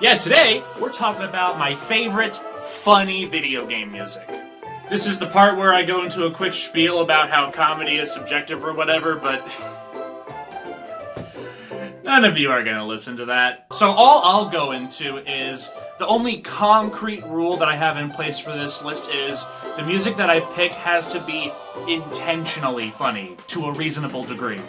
Yeah, today we're talking about my favorite funny video game music. This is the part where I go into a quick spiel about how comedy is subjective or whatever, but none of you are gonna listen to that. So all I'll go into is the only concrete rule that I have in place for this list is the music that I pick has to be intentionally funny to a reasonable degree.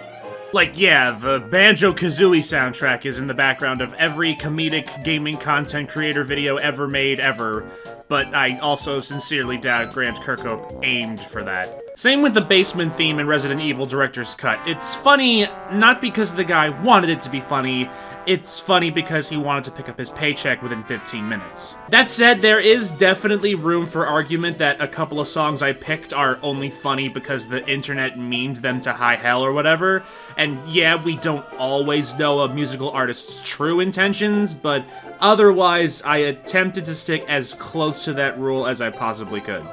Like, yeah, the Banjo-Kazooie soundtrack is in the background of every comedic gaming content creator video ever made ever, but I also sincerely doubt Grant Kirkhope aimed for that. Same with the basement theme in Resident Evil Director's Cut. It's funny not because the guy wanted it to be funny, it's funny because he wanted to pick up his paycheck within 15 minutes. That said, there is definitely room for argument that a couple of songs I picked are only funny because the internet memed them to high hell or whatever, and yeah, we don't always know a musical artist's true intentions, but otherwise, I attempted to stick as close to that rule as I possibly could.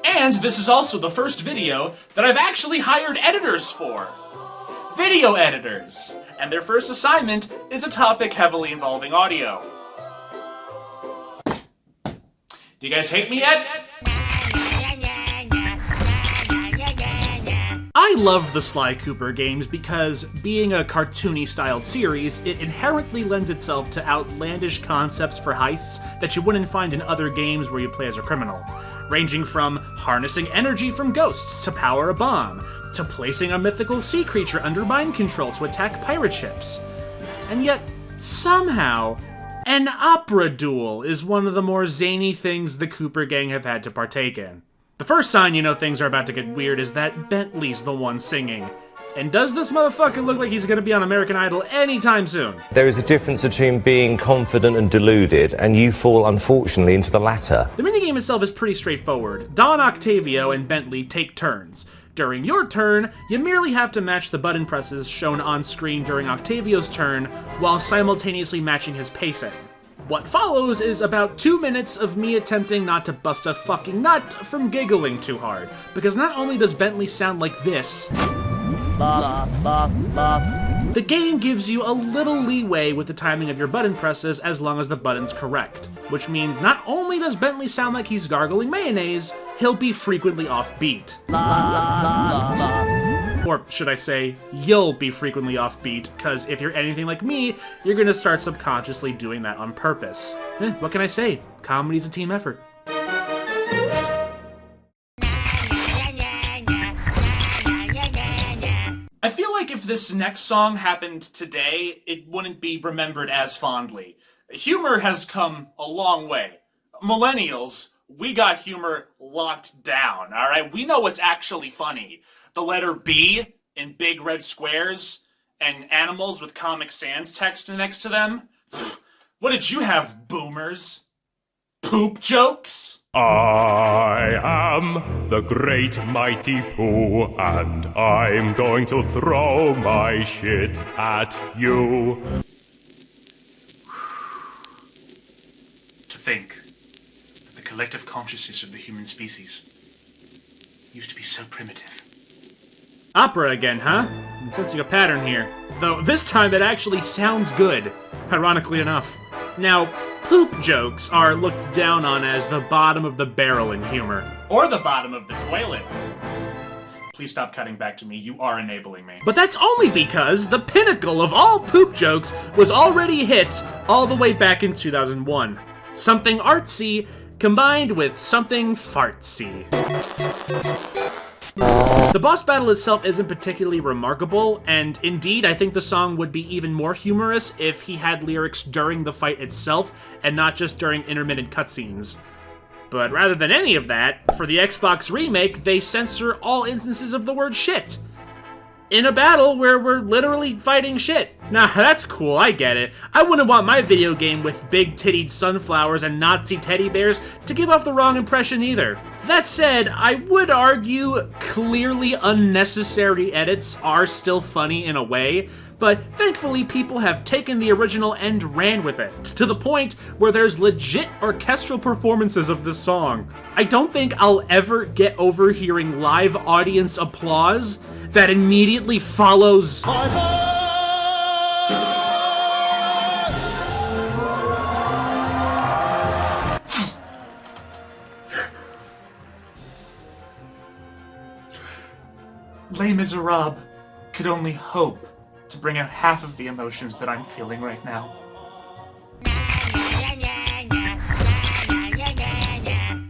And this is also the first video that I've actually hired editors for. Video editors. And their first assignment is a topic heavily involving audio. Do you guys hate me yet? I love the Sly Cooper games because, being a cartoony-styled series, it inherently lends itself to outlandish concepts for heists that you wouldn't find in other games where you play as a criminal, ranging from harnessing energy from ghosts to power a bomb, to placing a mythical sea creature under mind control to attack pirate ships. And yet, somehow, an opera duel is one of the more zany things the Cooper gang have had to partake in. The first sign you know things are about to get weird is that Bentley's the one singing. And does this motherfucker look like he's gonna be on American Idol anytime soon? There is a difference between being confident and deluded, and you fall, unfortunately, into the latter. The minigame itself is pretty straightforward. Don Octavio and Bentley take turns. During your turn, you merely have to match the button presses shown on screen during Octavio's turn, while simultaneously matching his pacing. What follows is about 2 minutes of me attempting not to bust a fucking nut from giggling too hard, because not only does Bentley sound like this, the game gives you a little leeway with the timing of your button presses as long as the button's correct, which means not only does Bentley sound like he's gargling mayonnaise, he'll be frequently offbeat. Or should I say, you'll be frequently offbeat, because if you're anything like me, you're gonna start subconsciously doing that on purpose. What can I say? Comedy's a team effort. I feel like if this next song happened today, it wouldn't be remembered as fondly. Humor has come a long way. Millennials, we got humor locked down, alright? We know what's actually funny. The letter B in big red squares, and animals with Comic Sans text next to them. What did you have, boomers? Poop jokes? I am the great mighty Pooh, and I'm going to throw my shit at you. To think that the collective consciousness of the human species used to be so primitive. Opera again, huh? I'm sensing a pattern here. Though this time it actually sounds good, ironically enough. Now, poop jokes are looked down on as the bottom of the barrel in humor. Or the bottom of the toilet. Please stop cutting back to me, you are enabling me. But that's only because the pinnacle of all poop jokes was already hit all the way back in 2001. Something artsy combined with something fartsy. The boss battle itself isn't particularly remarkable, and indeed I think the song would be even more humorous if he had lyrics during the fight itself and not just during intermittent cutscenes. But rather than any of that, for the Xbox remake, they censor all instances of the word shit. In a battle where we're literally fighting shit. Nah, that's cool, I get it. I wouldn't want my video game with big-tittied sunflowers and Nazi teddy bears to give off the wrong impression either. That said, I would argue clearly unnecessary edits are still funny in a way, but thankfully people have taken the original and ran with it, to the point where there's legit orchestral performances of this song. I don't think I'll ever get over hearing live audience applause that immediately follows Les Miserables could only hope to bring out half of the emotions that I'm feeling right now.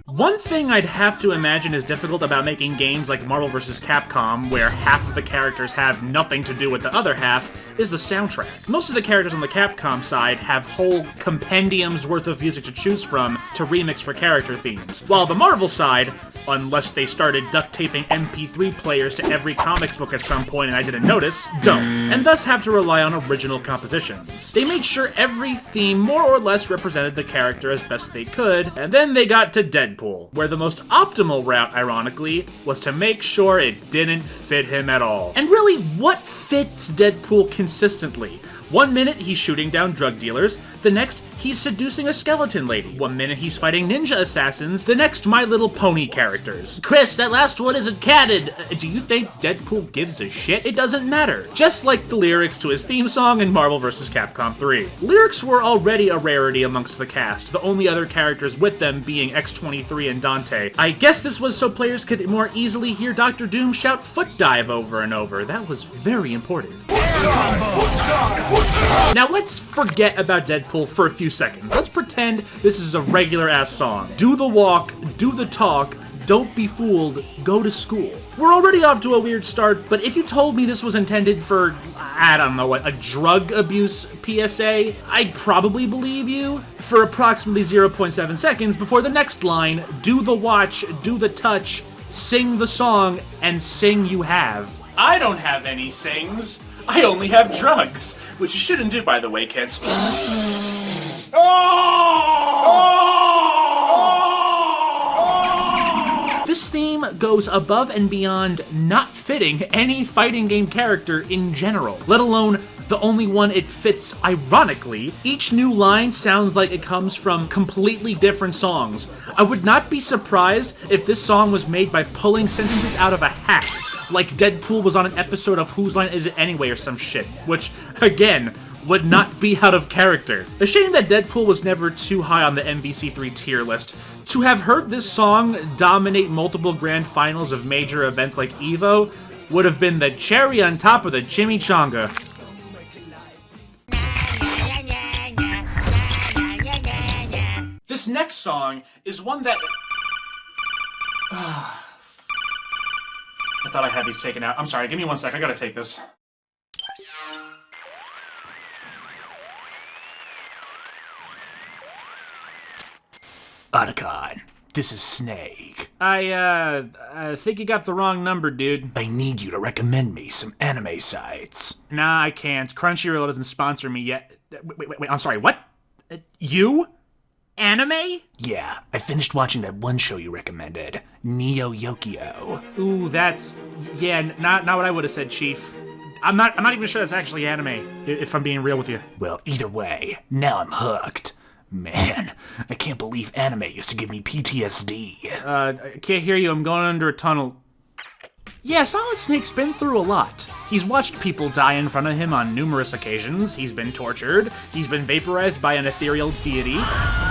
One thing I'd have to imagine is difficult about making games like Marvel vs. Capcom, where half of the characters have nothing to do with the other half, is the soundtrack. Most of the characters on the Capcom side have whole compendiums worth of music to choose from to remix for character themes, while the Marvel side, unless they started duct taping MP3 players to every comic book at some point and I didn't notice, don't, and thus have to rely on original compositions. They made sure every theme more or less represented the character as best they could, and then they got to Deadpool, where the most optimal route, ironically, was to make sure it didn't fit him at all. And really, what fits Deadpool consistently? One minute he's shooting down drug dealers, the next he's seducing a skeleton lady. One minute he's fighting ninja assassins, the next My Little Pony characters. Chris, that last one isn't canon. Do you think Deadpool gives a shit? It doesn't matter. Just like the lyrics to his theme song in Marvel vs. Capcom 3. Lyrics were already a rarity amongst the cast, the only other characters with them being X-23 and Dante. I guess this was so players could more easily hear Dr. Doom shout foot dive over and over. That was very important. Now let's forget about Deadpool for a few seconds. Let's pretend this is a regular ass song. Do the walk, do the talk, don't be fooled, go to school. We're already off to a weird start, but if you told me this was intended for, I don't know what, a drug abuse PSA, I'd probably believe you for approximately 0.7 seconds before the next line, do the watch, do the touch, sing the song, and sing you have. I don't have any sings. I only have drugs. Which you shouldn't do, by the way, kids. This theme goes above and beyond not fitting any fighting game character in general, let alone the only one it fits ironically. Each new line sounds like it comes from completely different songs. I would not be surprised if this song was made by pulling sentences out of a hat, like Deadpool was on an episode of Whose Line Is It Anyway or some shit, which, again, would not be out of character. A shame that Deadpool was never too high on the MVC3 tier list. To have heard this song dominate multiple grand finals of major events like EVO would have been the cherry on top of the chimichanga. This next song is one that... I thought I had these taken out. I'm sorry, give me 1 sec, I gotta take this. Otacon, this is Snake. I think you got the wrong number, dude. I need you to recommend me some anime sites. Nah, I can't. Crunchyroll doesn't sponsor me yet. Wait, I'm sorry, what? You? Anime? Yeah, I finished watching that one show you recommended, Neo Yokio. Ooh, that's... yeah, not what I would have said, Chief. I'm not even sure that's actually anime, if I'm being real with you. Well, either way, now I'm hooked. Man, I can't believe anime used to give me PTSD. I can't hear you, I'm going under a tunnel. Yeah, Solid Snake's been through a lot. He's watched people die in front of him on numerous occasions, he's been tortured, he's been vaporized by an ethereal deity,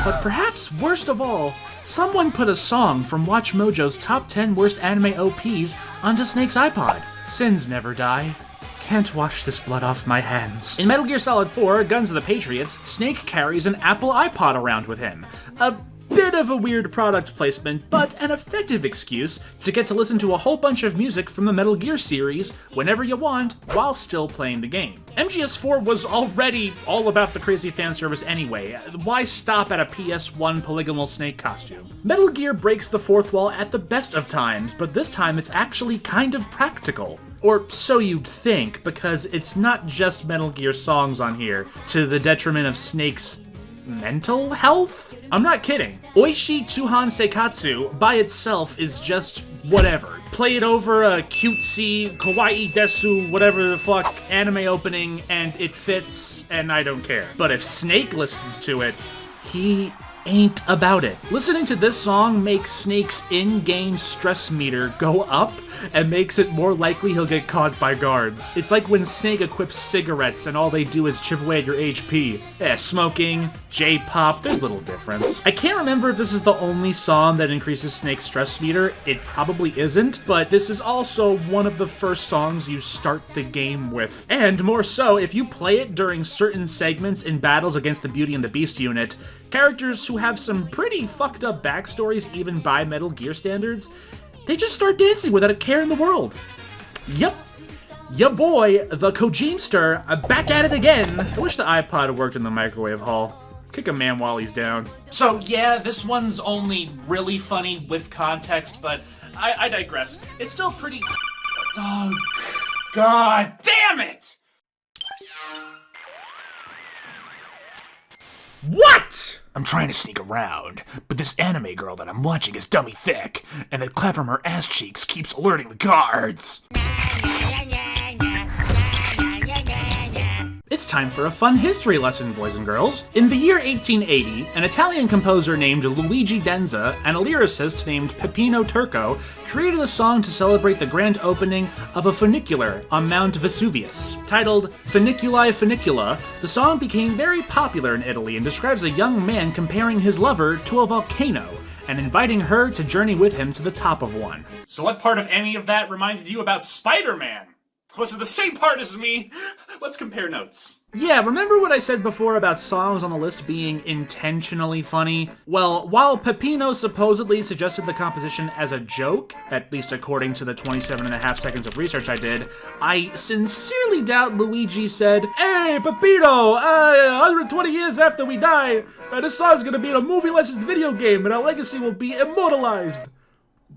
but perhaps worst of all, someone put a song from Watch Mojo's top 10 worst anime OPs onto Snake's iPod. Sins never die. Can't wash this blood off my hands. In Metal Gear Solid 4, Guns of the Patriots, Snake carries an Apple iPod around with him. A bit of a weird product placement, but an effective excuse to get to listen to a whole bunch of music from the Metal Gear series whenever you want, while still playing the game. MGS4 was already all about the crazy fan service anyway. Why stop at a PS1 polygonal Snake costume? Metal Gear breaks the fourth wall at the best of times, but this time it's actually kind of practical. Or so you'd think, because it's not just Metal Gear songs on here, to the detriment of Snake's mental health? I'm not kidding. Oishii Tsuhan Seikatsu by itself is just whatever. Play it over a cutesy, kawaii desu, whatever the fuck, anime opening, and it fits, and I don't care. But if Snake listens to it, he ain't about it. Listening to this song makes Snake's in-game stress meter go up and makes it more likely he'll get caught by guards. It's like when Snake equips cigarettes and all they do is chip away at your HP. Yeah, smoking, J-pop, there's little difference. I can't remember if this is the only song that increases Snake's stress meter. It probably isn't, but this is also one of the first songs you start the game with. And more so, if you play it during certain segments in battles against the Beauty and the Beast unit, characters who have some pretty fucked up backstories even by Metal Gear standards, they just start dancing without a care in the world. Yep. Ya boy, the Kojimster, back at it again. I wish the iPod worked in the microwave hall. Kick a man while he's down. So yeah, this one's only really funny with context, but I digress. It's still pretty... Oh, God damn it! What?! I'm trying to sneak around, but this anime girl that I'm watching is dummy thick, and the clap from her ass cheeks keeps alerting the guards. It's time for a fun history lesson, boys and girls. In the year 1880, an Italian composer named Luigi Denza and a lyricist named Peppino Turco created a song to celebrate the grand opening of a funicular on Mount Vesuvius. Titled Funiculi Funicula, the song became very popular in Italy and describes a young man comparing his lover to a volcano and inviting her to journey with him to the top of one. So what part of any of that reminded you about Spider-Man? Was it the same part as me? Let's compare notes. Yeah, remember what I said before about songs on the list being intentionally funny? Well, while Peppino supposedly suggested the composition as a joke, at least according to the 27.5 seconds of research I did, I sincerely doubt Luigi said, "Hey, Peppino, 120 years after we die, this song's gonna be in a movie-licensed video game and our legacy will be immortalized."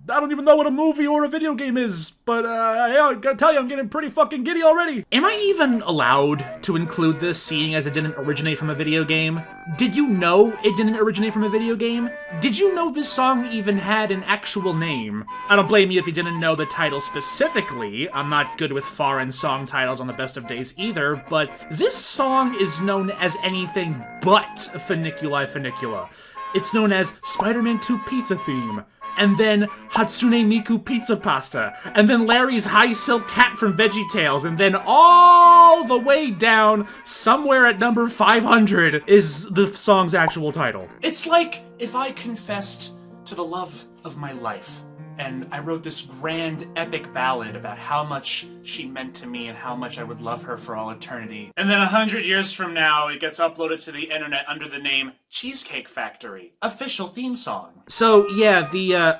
I don't even know what a movie or a video game is, but I gotta tell you, I'm getting pretty fucking giddy already. Am I even allowed to include this, seeing as it didn't originate from a video game? Did you know it didn't originate from a video game? Did you know this song even had an actual name? I don't blame you if you didn't know the title specifically. I'm not good with foreign song titles on the best of days either, but this song is known as anything but Funiculi Funicula. It's known as Spider-Man 2 Pizza Theme, and then Hatsune Miku Pizza Pasta, and then Larry's High Silk Hat from VeggieTales, and then all the way down, somewhere at number 500, is the song's actual title. It's like if I confessed to the love of my life, and I wrote this grand epic ballad about how much she meant to me and how much I would love her for all eternity. And then 100 years from now, it gets uploaded to the internet under the name Cheesecake Factory, official theme song. So yeah, the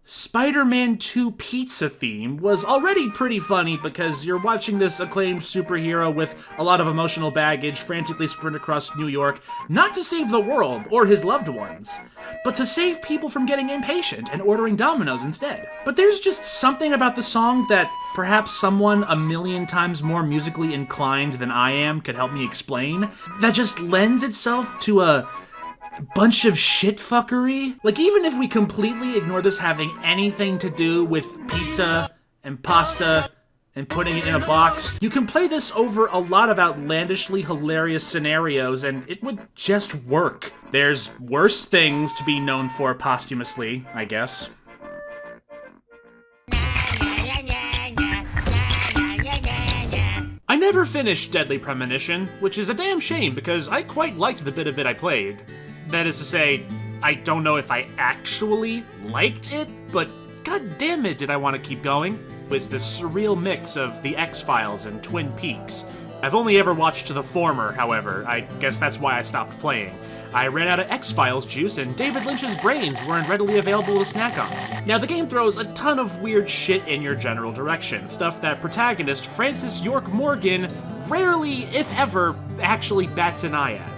Spider-Man 2 Pizza theme was already pretty funny because you're watching this acclaimed superhero with a lot of emotional baggage frantically sprint across New York, not to save the world or his loved ones, but to save people from getting impatient and ordering Domino's instead. But there's just something about the song that perhaps someone a million times more musically inclined than I am could help me explain, that just lends itself to a bunch of shitfuckery. Like, even if we completely ignore this having anything to do with pizza and pasta and putting it in a box, you can play this over a lot of outlandishly hilarious scenarios and it would just work. There's worse things to be known for posthumously, I guess. I never finished Deadly Premonition, which is a damn shame because I quite liked the bit of it I played. That is to say, I don't know if I actually liked it, but god damn it did I want to keep going. It's this surreal mix of The X-Files and Twin Peaks. I've only ever watched the former, however. I guess that's why I stopped playing. I ran out of X-Files juice and David Lynch's brains weren't readily available to snack on. Now, the game throws a ton of weird shit in your general direction, stuff that protagonist Francis York Morgan rarely, if ever, actually bats an eye at.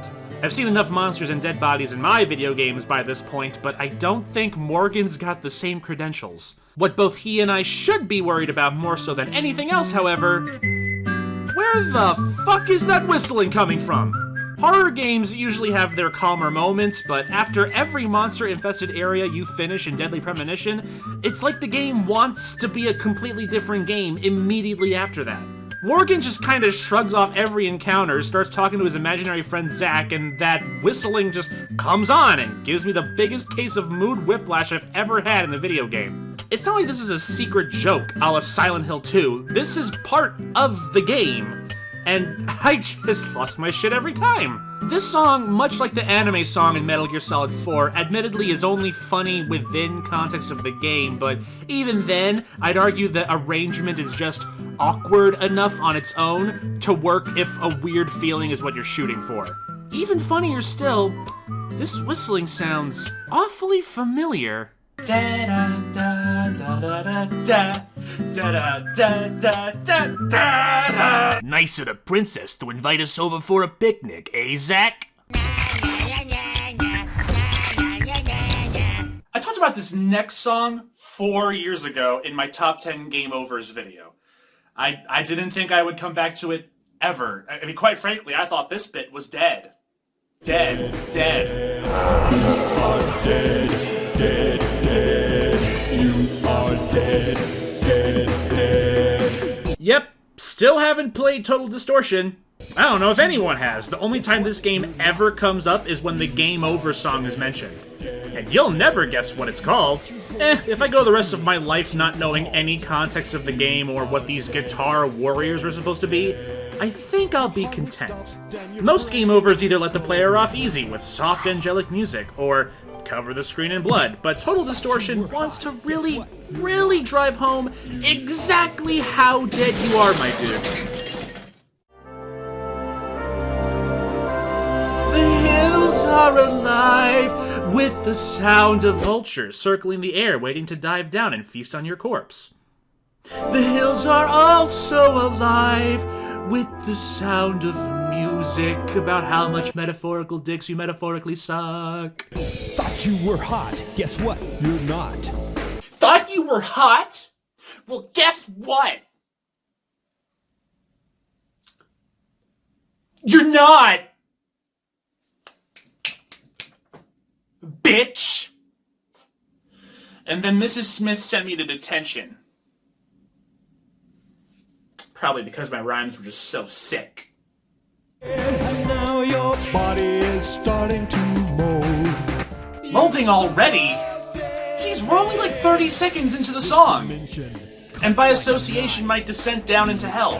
I've seen enough monsters and dead bodies in my video games by this point, but I don't think Morgan's got the same credentials. What both he and I should be worried about more so than anything else, however, where the fuck is that whistling coming from? Horror games usually have their calmer moments, but after every monster-infested area you finish in Deadly Premonition, it's like the game wants to be a completely different game immediately after that. Morgan just kind of shrugs off every encounter, starts talking to his imaginary friend Zach, and that whistling just comes on and gives me the biggest case of mood whiplash I've ever had in a video game. It's not like this is a secret joke a la Silent Hill 2. This is part of the game, and I just lost my shit every time. This song, much like the anime song in Metal Gear Solid 4, admittedly is only funny within context of the game, but even then, I'd argue the arrangement is just awkward enough on its own to work if a weird feeling is what you're shooting for. Even funnier still, this whistling sounds awfully familiar. Nice of the princess to invite us over for a picnic, eh, Zach? I talked about this next song 4 years ago in my top 10 Game Overs video. I didn't think I would come back to it ever. I mean, quite frankly, I thought this bit was dead. Dead. Dead, dead, you are dead, dead, dead. Yep, still haven't played Total Distortion. I don't know if anyone has. The only time this game ever comes up is when the Game Over song is mentioned. And you'll never guess what it's called. If I go the rest of my life not knowing any context of the game or what these guitar warriors are supposed to be, I think I'll be content. Most game overs either let the player off easy with soft angelic music, or cover the screen in blood, but Total Distortion wants to really, really drive home exactly how dead you are, my dude. The hills are alive with the sound of vultures circling the air waiting to dive down and feast on your corpse. The hills are also alive with the sound of music about how much metaphorical dicks you metaphorically suck. Thought you were hot. Guess what? You're not. Thought you were hot? Well, guess what? You're not! Bitch! And then Mrs. Smith sent me to detention. Probably because my rhymes were just so sick. And now your body is starting to mold. Molding already? Jeez, we're only like 30 seconds into the song. And by association, my descent down into hell.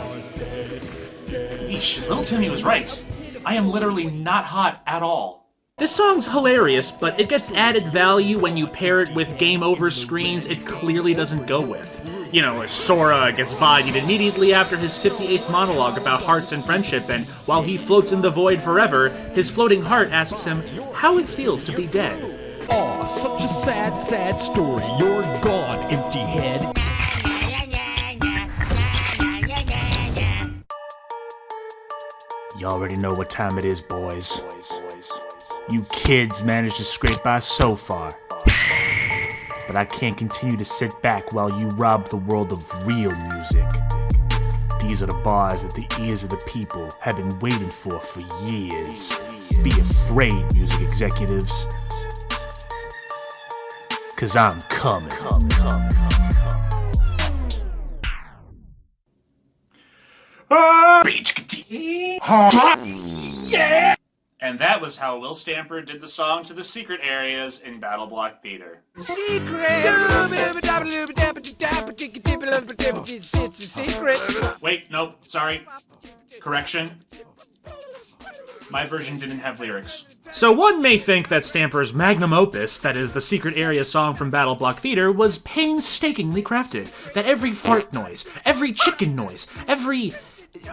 Eesh, little Timmy was right. I am literally not hot at all. This song's hilarious, but it gets added value when you pair it with Game Over screens it clearly doesn't go with. You know, Sora gets bodied immediately after his 58th monologue about hearts and friendship, and while he floats in the void forever, his floating heart asks him how it feels to be dead. Aw, such a sad, sad story. You're gone, empty head. You already know what time it is, boys. You kids managed to scrape by so far. But I can't continue to sit back while you rob the world of real music. These are the bars that the ears of the people have been waiting for years. Be afraid, music executives. 'Cause I'm coming. Yeah! And that was how Will Stamper did the song to the secret areas in Battleblock Theater. Wait, nope, sorry. Correction. My version didn't have lyrics. So one may think that Stamper's magnum opus, that is the secret area song from Battleblock Theater, was painstakingly crafted. That every fart noise, every chicken noise, every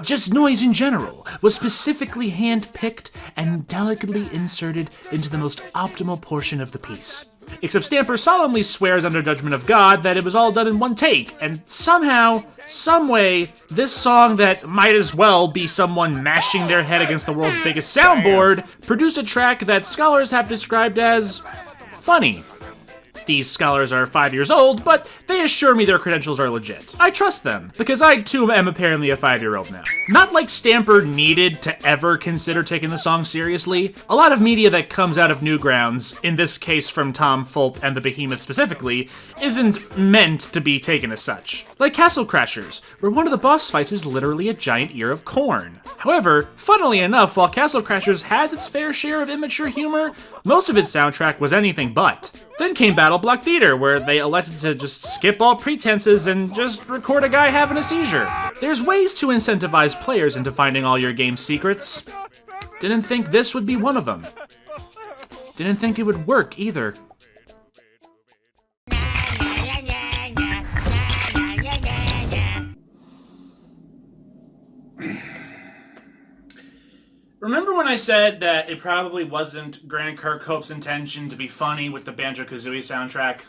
just noise in general was specifically hand-picked and delicately inserted into the most optimal portion of the piece. Except Stamper solemnly swears under judgment of God that it was all done in one take, and somehow, someway, this song that might as well be someone mashing their head against the world's biggest soundboard produced a track that scholars have described as funny. These scholars are 5 years old, but they assure me their credentials are legit. I trust them, because I too am apparently a 5-year-old now. Not like Stamper needed to ever consider taking the song seriously. A lot of media that comes out of Newgrounds, in this case from Tom Fulp and the Behemoth specifically, isn't meant to be taken as such. Like Castle Crashers, where one of the boss fights is literally a giant ear of corn. However, funnily enough, while Castle Crashers has its fair share of immature humor, most of its soundtrack was anything but. Then came Battleblock Theater, where they elected to just skip all pretenses and just record a guy having a seizure. There's ways to incentivize players into finding all your game's secrets. Didn't think this would be one of them. Didn't think it would work either. Remember when I said that it probably wasn't Grant Kirkhope's intention to be funny with the Banjo-Kazooie soundtrack?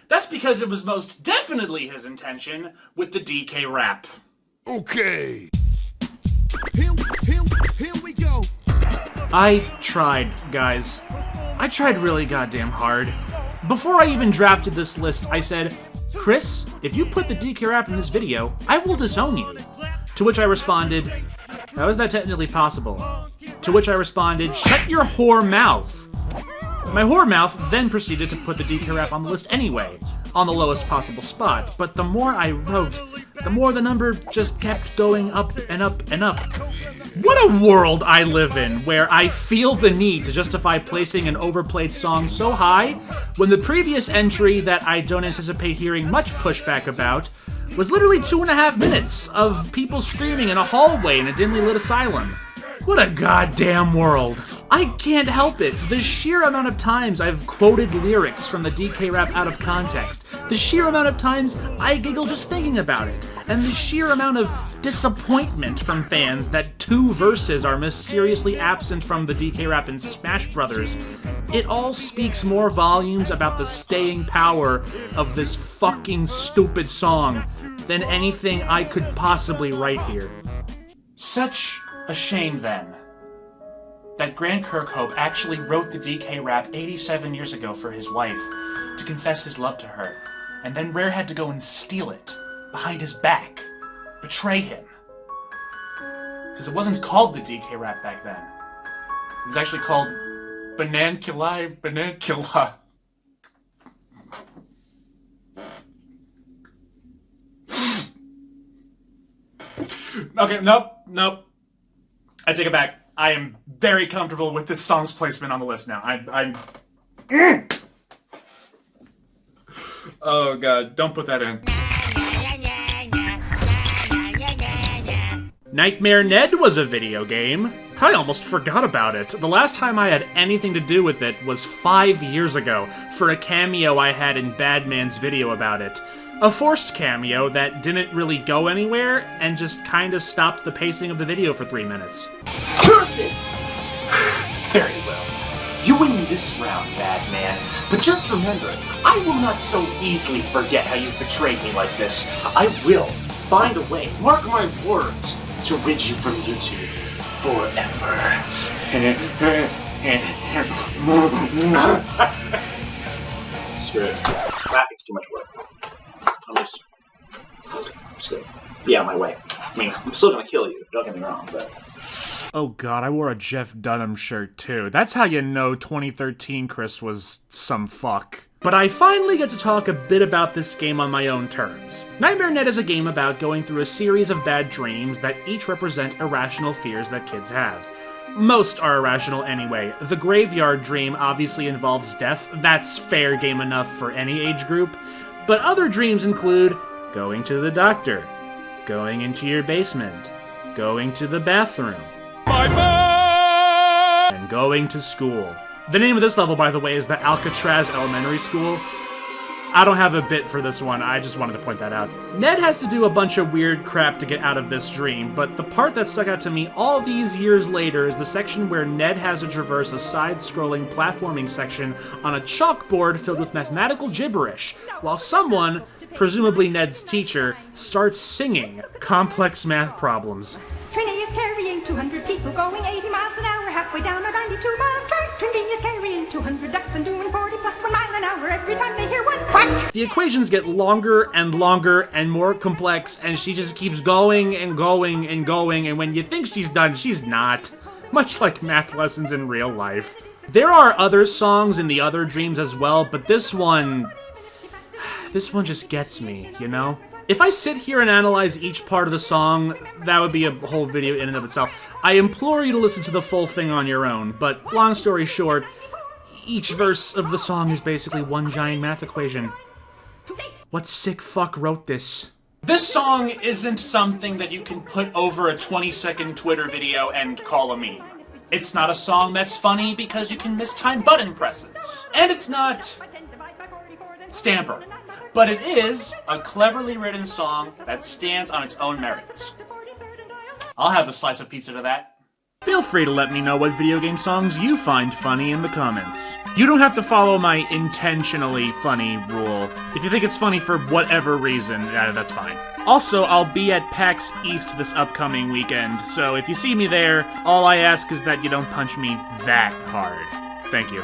That's because it was most definitely his intention with the DK rap. Okay. Here we go. I tried, guys. I tried really goddamn hard. Before I even drafted this list, I said, Chris, if you put the DK rap in this video, I will disown you. To which I responded, how is that technically possible? To which I responded, shut your whore mouth. My whore mouth then proceeded to put the DK rap on the list anyway, on the lowest possible spot, but the more I wrote, the more the number just kept going up and up and up. What a world I live in, where I feel the need to justify placing an overplayed song so high, when the previous entry that I don't anticipate hearing much pushback about was literally 2.5 minutes of people screaming in a hallway in a dimly lit asylum. What a goddamn world. I can't help it. The sheer amount of times I've quoted lyrics from the DK rap out of context, the sheer amount of times I giggle just thinking about it, and the sheer amount of disappointment from fans that 2 verses are mysteriously absent from the DK rap in Smash Brothers, it all speaks more volumes about the staying power of this fucking stupid song than anything I could possibly write here. Such a shame, then, that Grant Kirkhope actually wrote the DK rap 87 years ago for his wife to confess his love to her, and then Rare had to go and steal it behind his back, betray him. Because it wasn't called the DK rap back then. It was actually called Bananculi Banancula. Okay, nope. I take it back. I am very comfortable with this song's placement on the list now. I'm. Oh god, don't put that in. Nightmare Ned was a video game. I almost forgot about it. The last time I had anything to do with it was 5 years ago, for a cameo I had in Badman's video about it. A forced cameo that didn't really go anywhere, and just kinda stopped the pacing of the video for 3 minutes. Perfect! Very well. You win this round, Batman. But just remember, I will not so easily forget how you betrayed me like this. I will find a way, mark my words, to rid you from YouTube forever. Screw it. Rapping's too much work. I'm just gonna be out of my way. I mean, I'm still gonna kill you, don't get me wrong, but... Oh god, I wore a Jeff Dunham shirt too. That's how you know 2013 Chris was some fuck. But I finally get to talk a bit about this game on my own terms. Nightmare Ned is a game about going through a series of bad dreams that each represent irrational fears that kids have. Most are irrational anyway. The graveyard dream obviously involves death. That's fair game enough for any age group. But other dreams include going to the doctor, going into your basement, going to the bathroom, and going to school. The name of this level, by the way, is the Alcatraz Elementary School. I don't have a bit for this one, I just wanted to point that out. Ned has to do a bunch of weird crap to get out of this dream, but the part that stuck out to me all these years later is the section where Ned has to traverse a side-scrolling platforming section on a chalkboard filled with mathematical gibberish, while someone, presumably Ned's teacher, starts singing complex math problems. Trini is carrying 200 people going 80 miles an hour halfway down a 92-mile track. Trini is carrying 200 ducks and doing 40 plus 1 mile an hour every time they hear one quack. The equations get longer and more complex, and she just keeps going and going and going, and when you think she's done, she's not. Much like math lessons in real life. There are other songs in the other dreams as well, but this one just gets me, you know? If I sit here and analyze each part of the song, that would be a whole video in and of itself. I implore you to listen to the full thing on your own, but long story short, each verse of the song is basically one giant math equation. What sick fuck wrote this? This song isn't something that you can put over a 20-second Twitter video and call a meme. It's not a song that's funny because you can mistime button presses. And it's not Stamper. But it is a cleverly written song that stands on its own merits. I'll have a slice of pizza to that. Feel free to let me know what video game songs you find funny in the comments. You don't have to follow my intentionally funny rule. If you think it's funny for whatever reason, that's fine. Also, I'll be at PAX East this upcoming weekend, so if you see me there, all I ask is that you don't punch me that hard. Thank you.